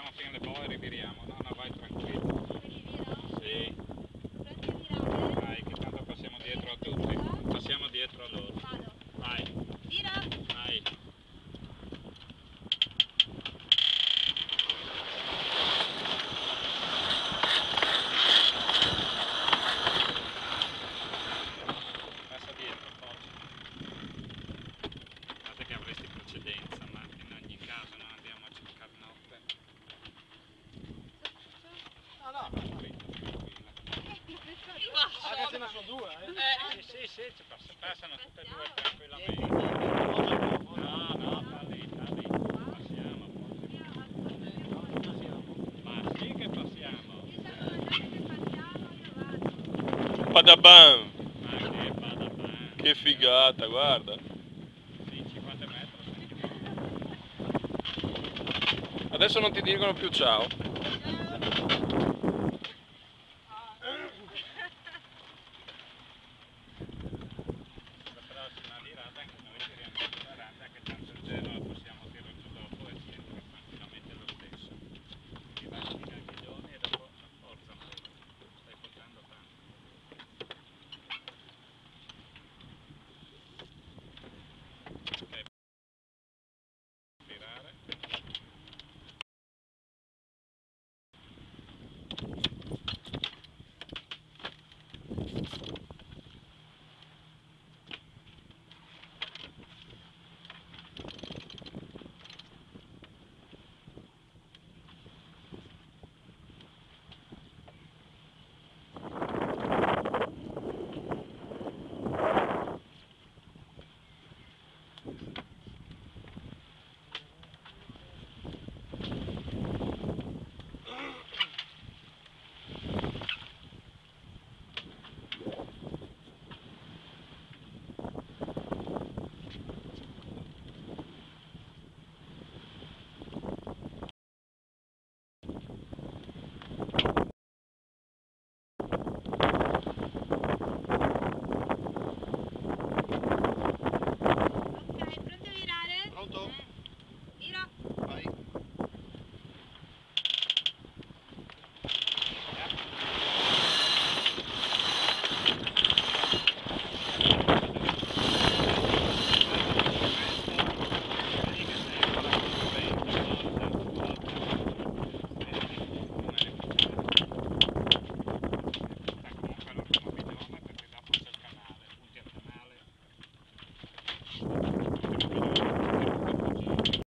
aspettiamo fino alle boe e riviriamo. No, no, vai tranquillo. Sì. Vai, che tanto passiamo dietro a tutti. Passiamo dietro a loro. Vai. Vai. Passa dietro, forza. Guarda che avresti precedenza, ma in ogni caso non andiamo a cercare notte. No, no, ma dritto, tranquilla. Ah, che ce ne sono due, Sì, passano tutte e due tranquillamente. No, no, sta lì, passiamo. Ma sì che passiamo. Padabam! Ma che vada bene. Che figata, guarda. Sì, 50 metri. Adesso non ti dicono più ciao.